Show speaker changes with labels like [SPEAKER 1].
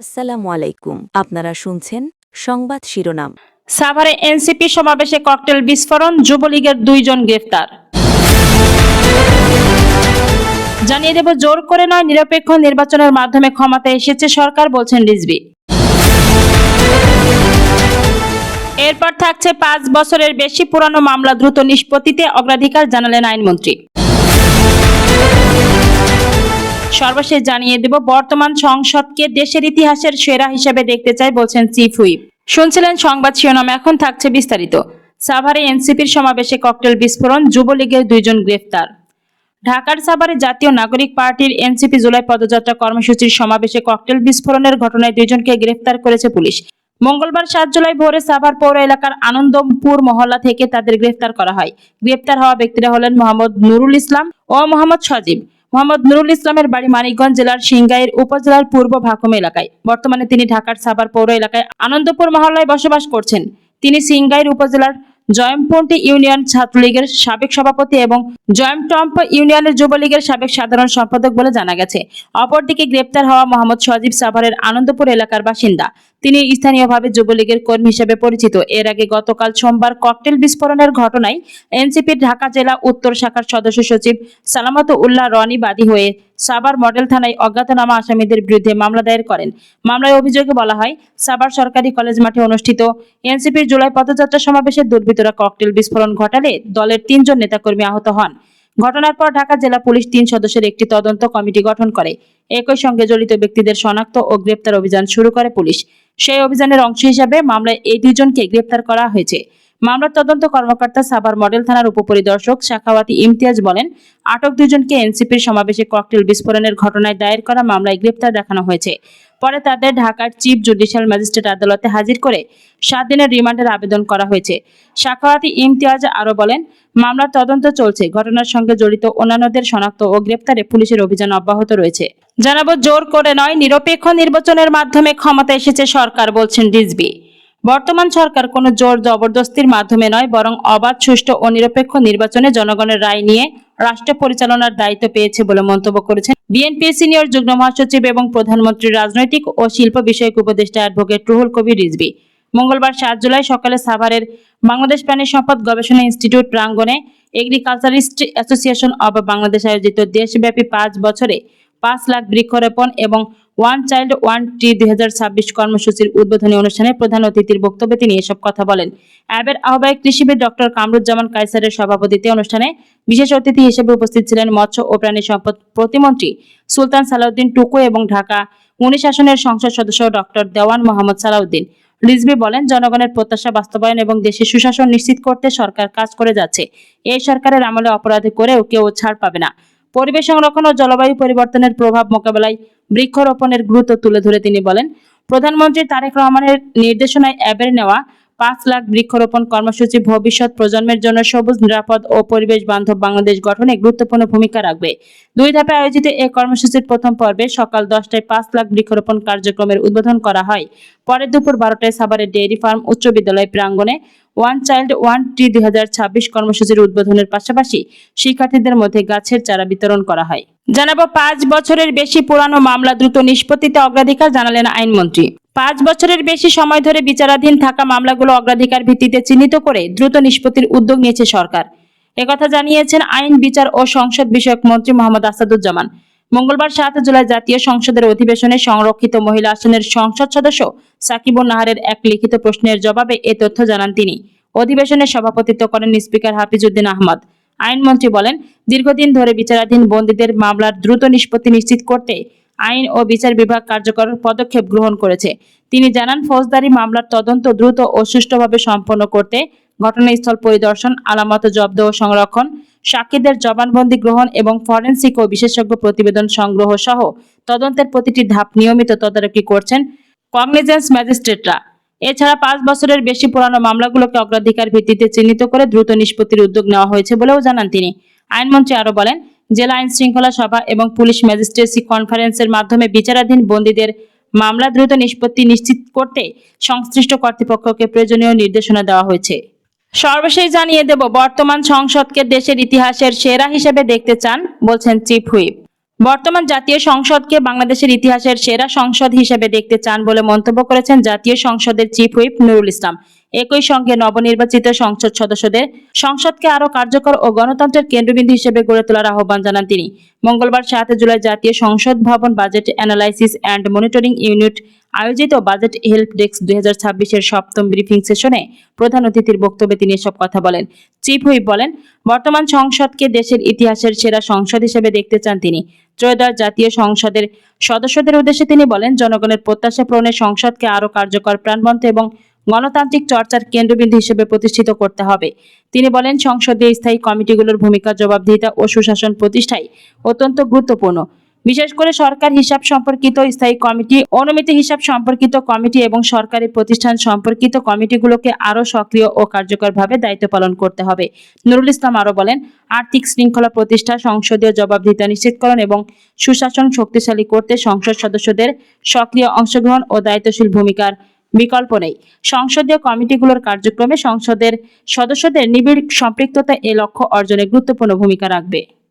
[SPEAKER 1] আসসালামু আলাইকুম। আপনারা শুনছেন সংবাদ শিরোনাম।
[SPEAKER 2] সাভারে এনসিপি সমাবেশে ককটেল বিস্ফোরণ, যুবলীগের 2 জন গ্রেফতার। জানিয়ে দেব, জোর করে নয়, নিরপেক্ষ নির্বাচনের মাধ্যমে ক্ষমতায় এসেছে সরকার, বলছেন রিজভী। এরপর থাকছে 5 বছরের বেশি পুরানো মামলা দ্রুত নিষ্পত্তিতে অগ্রাধিকার জানালেন আইনমন্ত্রী। সর্বশেষ জানিয়ে দেব, বর্তমান সংসদকে দেশের ইতিহাসের সেরা হিসেবে দেখতে চাই, বলছেন চিফ হুইপ। শুনছিলেন সংবাদ শিরোনাম, এখন থাকছে বিস্তারিত। সাভারে এনসিপির সমাবেশে ককটেল বিস্ফোরণ, যুবলীগের 2 জন গ্রেফতার। ঢাকার সাভারে জাতীয় নাগরিক পার্টির এনসিপি জুলাই পদযাত্রা কর্মসূচির সমাবেশে ককটেল বিস্ফোরণের ঘটনায় 2 জনকে গ্রেফতার করেছে পুলিশ। মঙ্গলবার 7 জুলাই ভোরে সাভার পৌর এলাকার আনন্দপুর মহল্লা থেকে তাদের গ্রেফতার করা হয়। গ্রেফতার হওয়া ব্যক্তিরা হলেন মোহাম্মদ নুরুল ইসলাম ও মোহাম্মদ সজীব। মোহাম্মদ নুরুল ইসলামের বাড়ি মানিকগঞ্জ জেলার সিংগাইর উপজেলার পূর্ব ভাকুম এলাকায়। বর্তমানে তিনি ঢাকার সাভার পৌর এলাকায় আনন্দপুর মহল্লায় বসবাস করছেন। তিনি সিংগাইর উপজেলার জয়মপন্টি ইউনিয়ন ছাত্রলীগের সাবেক সভাপতি এবং জয়মটম্প ইউনিয়নের যুবলীগের সাবেক সাধারণ সম্পাদক বলে জানা গেছে। অপরদিকে গ্রেপ্তার হওয়া মোহাম্মদ সজীব সাভারের আনন্দপুর এলাকার বাসিন্দা। তিনি স্থানীয়ভাবে যুবলীগের কর্মী হিসেবে পরিচিত। এর আগে গতকাল সোমবার ককটেল বিস্ফোরণের ঘটনায় এনসিপির ঢাকা জেলা উত্তর শাখার সদস্য সচিব সালামত উল্লাহ রনি বাদী হয়ে সাভার মডেল থানায় অজ্ঞাতনামা আসামিদের বিরুদ্ধে মামলা দায়ের করেন। মামলায় অভিযোগে বলা হয়, সাভার সরকারি কলেজ মাঠে অনুষ্ঠিত এনসিপির জুলাই পদযাত্রা সমাবেশে দুর্বৃত্তরা ককটেল বিস্ফোরণ ঘটালে দলের 3 জন নেতাকর্মী আহত হন। ঘটনার পর ঢাকা জেলা পুলিশ 3 সদস্যের একটি তদন্ত কমিটি গঠন করে। একই সঙ্গে জড়িত ব্যক্তিদের শনাক্ত ও গ্রেপ্তার অভিযান শুরু করে পুলিশ। সেই অভিযানের অংশ হিসাবে মামলায় এই 2 জনকে গ্রেপ্তার করা হয়েছে। মামলার তদন্ত কর্মকর্তা সাভার মডেল থানার উপপরিদর্শক শাখাওয়াতি ইমতিয়াজ বলেন, আটক 2 জনকে এনসিপির সমাবেশে ককটেল বিস্ফোরণের ঘটনায় দায়ের করা মামলায় গ্রেপ্তার দেখানো হয়েছে। পরে তাদের ঢাকার চিফ জুডিশিয়াল ম্যাজিস্ট্রেট আদালতে হাজির করে 7 দিনের রিমান্ডের আবেদন করা হয়েছে। শাখাওয়াতি ইমতিয়াজ আরো বলেন, মামলার তদন্ত চলছে। ঘটনার সঙ্গে জড়িত অন্যান্যদের শনাক্ত ও গ্রেপ্তারে পুলিশের অভিযান অব্যাহত রয়েছে। জানাবো, জোর করে নয়, নিরপেক্ষ নির্বাচনের মাধ্যমে ক্ষমতা এসেছে সরকার, বলছেন রিজভী। বর্তমান সরকার কোনো জোর জবরদস্তির মাধ্যমে নয়, বরং অবাধ, সুষ্ঠু ও নিরপেক্ষ নির্বাচনে জনগণের রায় নিয়ে রাষ্ট্র পরিচালনার দায়িত্ব পেয়েছে বলে মন্তব্য করেছেন বিএনপির সিনিয়র যুগ্ম মহাসচিব এবং প্রধানমন্ত্রীর রাজনৈতিক ও শিল্প বিষয়ক উপদেষ্টা অ্যাডভোকেট রুহুল কবির রিজভী মঙ্গলবার 7 জুলাই সকালে সাভারের বাংলাদেশ প্রাণী সম্পদ গবেষণা ইনস্টিটিউট প্রাঙ্গণে এগ্রিকালচারিস্ট অ্যাসোসিয়েশন অব বাংলাদেশ আয়োজিত দেশব্যাপী 5 বছরে 5 লাখ বৃক্ষরোপণ এবং ওয়ান চাইল্ড ওয়ান ট্রি 2026 কর্মসূচির উদ্বোধনী অনুষ্ঠানে প্রধান অতিথির বক্তব্যে তিনি এসব কথা বলেন। অ্যাবের আহ্বায়ক কৃষিবিদ ডক্টর কামরুজ্জামান কায়সারের সভাপতিত্বে অনুষ্ঠানে বিশেষ অতিথি হিসেবে উপস্থিত ছিলেন মৎস্য ও প্রাণী সম্পদ প্রতিমন্ত্রী সুলতান সালাউদ্দিন টুকু এবং ঢাকা 19 আসনের সংসদ সদস্য ডক্টর দেওয়ান মোহাম্মদ সালাউদ্দিন। রিজভী বলেন, জনগণের প্রত্যাশা বাস্তবায়ন এবং দেশের সুশাসন নিশ্চিত করতে সরকার কাজ করে যাচ্ছে। এই সরকারের আমলে অপরাধী করেও কেউ ছাড় পাবে না। পরিবেশ সংরক্ষণ ও জলবায়ু পরিবর্তনের প্রভাব মোকাবেলায় বৃক্ষরোপণের গুরুত্ব তুলে ধরে তিনি বলেন, প্রধানমন্ত্রী তারেক রহমানের নির্দেশনায় অ্যাবের নেওয়া 5 লাখ বৃক্ষরোপণ কর্মসূচি ভবিষ্যৎ প্রজন্মের জন্য সবুজ, নিরাপদ ও পরিবেশ বান্ধব বাংলাদেশ গঠনে গুরুত্বপূর্ণ ভূমিকা রাখবে। 2 ধাপে আয়োজিত এই কর্মসূচির প্রথম পর্বে সকাল 10টায় 5 লাখ বৃক্ষরোপণ কার্যক্রমের উদ্বোধন করা হয়। পরে দুপুর 12টায় সাভারের ডেইরি ফার্ম উচ্চ বিদ্যালয় প্রাঙ্গণে ওয়ান চাইল্ড ওয়ান ট্রি 2026 কর্মসূচির উদ্বোধনের পাশাপাশি শিক্ষার্থীদের মধ্যে গাছের চারা বিতরণ করা হয়। জানাবো, 5 বছরের বেশি পুরানো মামলা দ্রুত নিষ্পত্তিতে অগ্রাধিকার জানালেন আইনমন্ত্রী। 5 বছরের বেশি সময় ধরে বিচারাধীন থাকা মামলাগুলো অগ্রাধিকার ভিত্তিতে চিহ্নিত করে দ্রুত নিষ্পত্তির উদ্যোগ নিয়েছে সরকার। একথা জানিয়েছেন আইন, বিচার ও সংসদ বিষয়ক মন্ত্রী মোহাম্মদ আসাদুজ্জামান। মঙ্গলবার 7 জুলাই জাতীয় সংসদের অধিবেশনে সংরক্ষিত মহিলা আসনের সংসদ সদস্য সাকিবুন নাহারের এক লিখিত প্রশ্নের জবাবে এ তথ্য জানান তিনি। অধিবেশনে সভাপতিত্ব করেন স্পিকার হাফিজউদ্দিন আহমদ। আইনমন্ত্রী বলেন, দীর্ঘদিন ধরে বিচারাধীন বন্দীদের মামলার দ্রুত নিষ্পত্তি নিশ্চিত করতে আইন ও বিচার বিভাগ কার্যকর পদক্ষেপ গ্রহণ করেছে। তিনি জানান, ফৌজদারি মামলার তদন্ত দ্রুত ও সুষ্ঠুভাবে সম্পন্ন করতে ঘটনাস্থল পরিদর্শন, আলামত জব্দ ও সংরক্ষণ, সাক্ষীদের জবানবন্দি গ্রহণ এবং ফরেনসিক ও বিশেষজ্ঞ প্রতিবেদন সংগ্রহ সহ তদন্তের প্রতিটি ধাপ নিয়মিত তদারকি করছেন কগনিজেন্স ম্যাজিস্ট্রেটরা। এছাড়া 5 বছরের বেশি পুরানো মামলাগুলোকে অগ্রাধিকার ভিত্তিতে চিহ্নিত করে দ্রুত নিষ্পত্তির উদ্যোগ নেওয়া হয়েছে বলেও জানান তিনি। আইনমন্ত্রী আরো বলেন, জেলা আইন শৃঙ্খলা সভা এবং পুলিশ ম্যাজিস্ট্রেসি কনফারেন্সের মাধ্যমে বিচারাধীন বন্দীদের মামলা দ্রুত নিষ্পত্তি নিশ্চিত করতে সংশ্লিষ্ট কর্তৃপক্ষকে প্রয়োজনীয় নির্দেশনা দেওয়া হয়েছে। সর্বশেষ জানিয়ে দেব, বর্তমান সংসদকে দেশের ইতিহাসের সেরা হিসেবে দেখতে চান, বলছেন চিফ হুইপ। বর্তমান জাতীয় সংসদকে বাংলাদেশের ইতিহাসের সেরা সংসদ হিসেবে দেখতে চান বলে মন্তব্য করেছেন জাতীয় সংসদের চিফ হুইপ নুরুল ইসলাম। একই সঙ্গে নবনির্বাচিত সংসদ সদস্যদের সংসদকে আরও কার্যকর ও গণতন্ত্রের কেন্দ্রবিন্দু হিসেবে গড়ে তোলার আহ্বান জানান তিনি। মঙ্গলবার 7 জুলাই জাতীয় সংসদ ভবন budget analysis and monitoring unit আয়োজিত বাজেট হেল্প ডেস্ক 2026-এর সপ্তম ব্রিফিং সেশনে প্রধান অতিথির বক্তব্যে তিনি এসব কথা বলেন। চিফ হুইপ বলেন, বর্তমান সংসদকে দেশের ইতিহাসের সেরা সংসদ হিসেবে দেখতে চান তিনি। ত্রয়োদশ জাতীয় সংসদের সদস্যদের উদ্দেশ্যে তিনি বলেন, জনগণের প্রত্যাশা পূরণে সংসদকে আরও কার্যকর, প্রাণবন্ত এবং গণতান্ত্রিক চর্চার কেন্দ্রবিন্দু হিসেবে প্রতিষ্ঠিত করতে হবে। তিনি বলেন, সংসদীয় স্থায়ী কমিটিগুলোর ভূমিকা, জবাবদিহিতা ও সুশাসন প্রতিষ্ঠায় অত্যন্ত গুরুত্বপূর্ণ। বিশেষ করে সরকার হিসাব সম্পর্কিত স্থায়ী কমিটি, অনুমিত হিসাব সম্পর্কিত কমিটি এবং সরকারি প্রতিষ্ঠান সম্পর্কিত কমিটিগুলোকে আরও সক্রিয় ও কার্যকরভাবে দায়িত্ব পালন করতে হবে। নুরুল ইসলাম আরও বলেন, আর্থিক শৃঙ্খলা প্রতিষ্ঠা, সংসদীয় জবাবদিহিতা নিশ্চিতকরণ এবং সুশাসন শক্তিশালী করতে সংসদ সদস্যদের সক্রিয় অংশগ্রহণ ও দায়িত্বশীল ভূমিকার বিকল্প নেই। সংসদীয় কমিটিগুলোর কার্যক্রমে সংসদের সদস্যদের নিবিড় সম্পৃক্ততা এ লক্ষ্য অর্জনে গুরুত্বপূর্ণ ভূমিকা রাখবে।